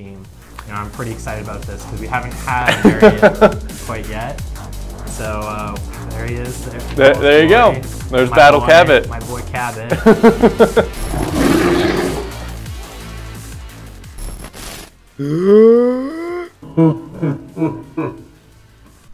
team. You know, I'm pretty excited about this because we haven't had a variant quite yet. So there he is. There you go. There's Battle Cabot. My boy Cabot.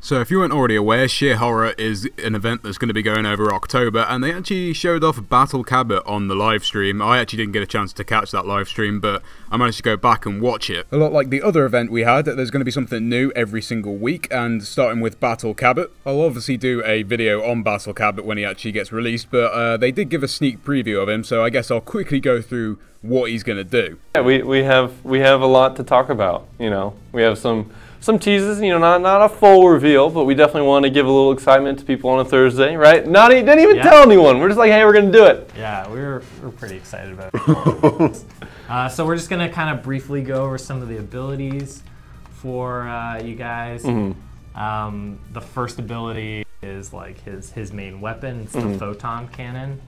So if you weren't already aware, Shear Horror is an event that's going to be going over October, and they actually showed off Battle Cabot on the live stream. I actually didn't get a chance to catch that live stream, but I managed to go back and watch it. A lot like the other event we had, there's going to be something new every single week, and starting with Battle Cabot. I'll obviously do a video on Battle Cabot when he actually gets released, but they did give a sneak preview of him, so I guess I'll quickly go through what he's going to do. Yeah, we have a lot to talk about. You know, we have some teases, you know, not a full reveal, but we definitely want to give a little excitement to people on a Thursday, right? Didn't even tell anyone. We're just like, hey, we're going to do it. Yeah, we're pretty excited about it. So we're just going to kind of briefly go over some of the abilities for you guys. The first ability is like his main weapon. It's the photon cannon.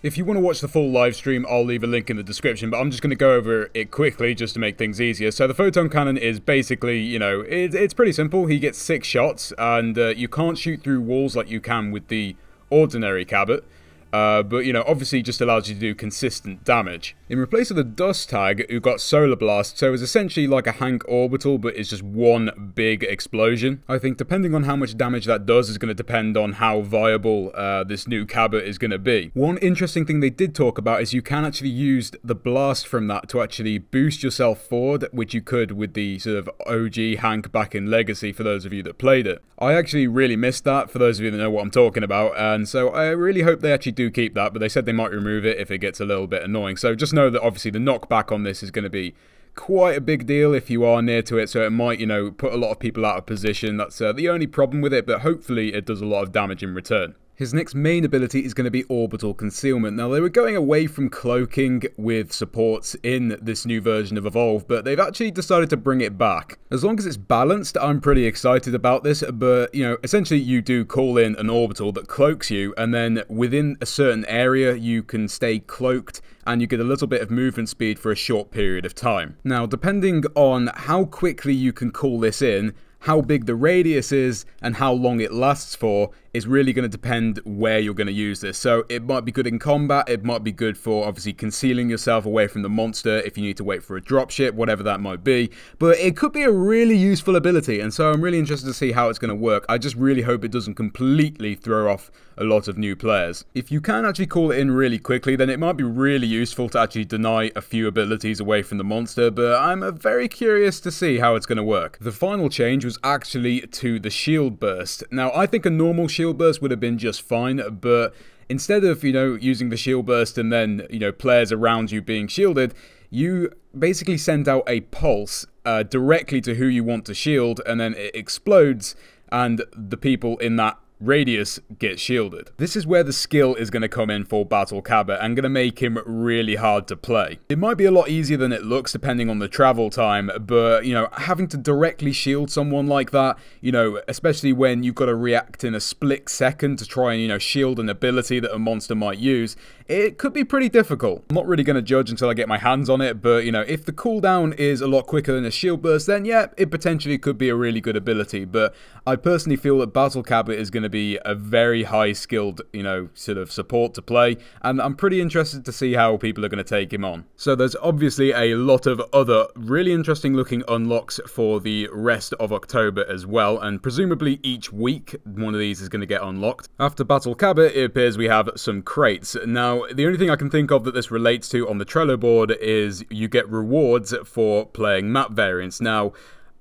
If you want to watch the full live stream, I'll leave a link in the description, but I'm just going to go over it quickly just to make things easier. So the photon cannon is basically, you know, it's pretty simple. He gets 6 shots, and you can't shoot through walls like you can with the ordinary Cabot. But, you know, obviously just allows you to do consistent damage. In place of the Dust Tag, who got Solar Blast, so it's essentially like a Hank Orbital, but it's just one big explosion. I think depending on how much damage that does is going to depend on how viable this new Cabot is going to be. One interesting thing they did talk about is you can actually use the blast from that to actually boost yourself forward, which you could with the sort of OG Hank back in Legacy for those of you that played it. I actually really missed that for those of you that know what I'm talking about, and so I really hope they actually do keep that, but they said they might remove it if it gets a little bit annoying. So just know that obviously the knockback on this is going to be quite a big deal if you are near to it, so it might, you know, put a lot of people out of position. That's the only problem with it, but hopefully it does a lot of damage in return. His next main ability is going to be Orbital Concealment. Now, they were going away from cloaking with supports in this new version of Evolve, but they've actually decided to bring it back. As long as it's balanced, I'm pretty excited about this, but, you know, essentially you do call in an orbital that cloaks you, and then within a certain area you can stay cloaked, and you get a little bit of movement speed for a short period of time. Now, depending on how quickly you can call this in, how big the radius is, and how long it lasts for, is really going to depend where you're going to use this. So it might be good in combat, it might be good for obviously concealing yourself away from the monster if you need to wait for a dropship, whatever that might be. But it could be a really useful ability, and so I'm really interested to see how it's going to work. I just really hope it doesn't completely throw off a lot of new players. If you can actually call it in really quickly, then it might be really useful to actually deny a few abilities away from the monster, but I'm very curious to see how it's going to work. The final change was actually to the shield burst. Now, I think a normal shield burst would have been just fine, but instead of, you know, using the shield burst and then, you know, players around you being shielded, you basically send out a pulse directly to who you want to shield, and then it explodes, and the people in that radius get shielded. This is where the skill is going to come in for Battle Cabot and going to make him really hard to play. It might be a lot easier than it looks depending on the travel time, but, you know, having to directly shield someone like that, you know, especially when you've got to react in a split second to try and, you know, shield an ability that a monster might use, it could be pretty difficult. I'm not really going to judge until I get my hands on it, but, you know, if the cooldown is a lot quicker than a shield burst, then yeah, it potentially could be a really good ability, but I personally feel that Battle Cabot is going to be a very high skilled, you know, sort of support to play, and I'm pretty interested to see how people are going to take him on. So there's obviously a lot of other really interesting looking unlocks for the rest of October as well, and presumably each week one of these is going to get unlocked. After Battle Cabot, it appears we have some crates. Now, the only thing I can think of that this relates to on the Trello board is you get rewards for playing map variants. Now,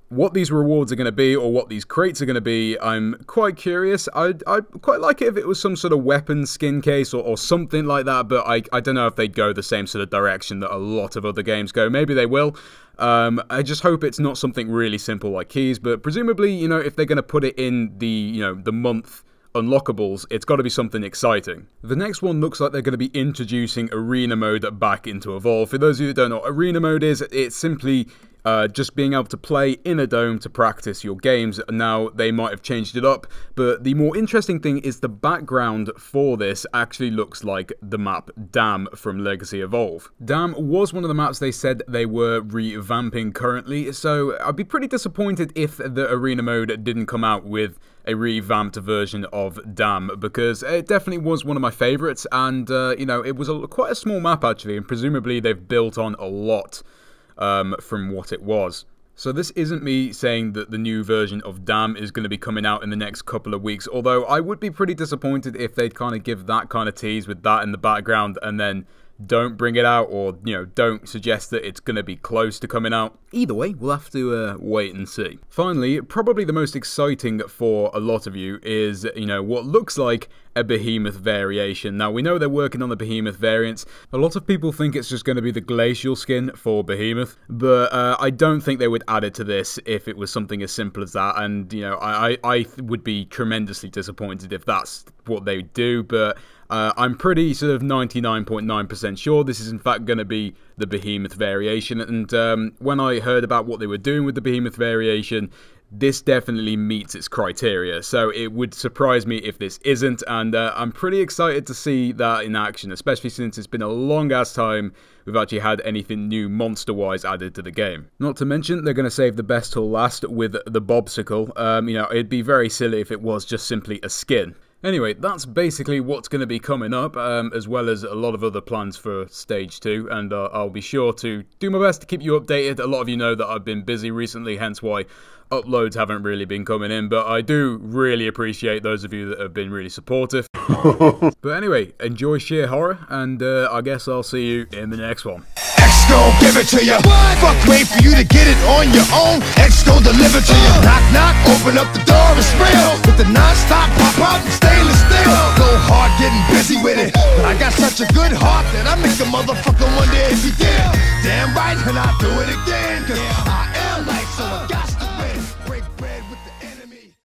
what these rewards are going to be, or what these crates are going to be, I'm quite curious. I'd quite like it if it was some sort of weapon skin case or something like that, but I don't know if they'd go the same sort of direction that a lot of other games go. Maybe they will. I just hope it's not something really simple like keys, but presumably, you know, if they're going to put it in the, you know, the month unlockables, it's got to be something exciting. The next one looks like they're going to be introducing arena mode back into Evolve. For those of you that don't know what arena mode is, it's simply just being able to play in a dome to practice your games. Now, they might have changed it up, but the more interesting thing is the background for this actually looks like the map Dam from Legacy Evolve. Dam was one of the maps they said they were revamping currently, so I'd be pretty disappointed if the arena mode didn't come out with a revamped version of Dam, because it definitely was one of my favorites, and you know, it was quite a small map actually, and presumably they've built on a lot from what it was. So this isn't me saying that the new version of Dam is going to be coming out in the next couple of weeks, although I would be pretty disappointed if they'd kind of give that kind of tease with that in the background and then don't bring it out, or, you know, don't suggest that it's going to be close to coming out. Either way, we'll have to wait and see. Finally, probably the most exciting for a lot of you is, you know, what looks like a Behemoth variation. Now, we know they're working on the Behemoth variants. A lot of people think it's just going to be the glacial skin for Behemoth, but I don't think they would add it to this if it was something as simple as that, and, you know, I would be tremendously disappointed if that's what they do, but I'm pretty sort of 99.9% sure this is in fact going to be the Behemoth variation, and when I heard about what they were doing with the Behemoth variation, this definitely meets its criteria, so it would surprise me if this isn't, and I'm pretty excited to see that in action, especially since it's been a long-ass time we've actually had anything new monster-wise added to the game. Not to mention, they're going to save the best till last with the Bobsicle. You know, it'd be very silly if it was just simply a skin. Anyway, that's basically what's going to be coming up, as well as a lot of other plans for Stage 2, and I'll be sure to do my best to keep you updated. A lot of you know that I've been busy recently, hence why uploads haven't really been coming in, but I do really appreciate those of you that have been really supportive. But anyway, enjoy Shear Horror, and I guess I'll see you in the next one. X gon' give it to you. Fuck, wait for you to get it on your own. X gon' deliver to you. Knock, knock, open up the door, it's real. With the non-stop pop out and stainless steel. Go hard, getting busy with it. But I got such a good heart that I make a motherfucker wonder if he did. Damn right, and I'll do it again. 'Cause I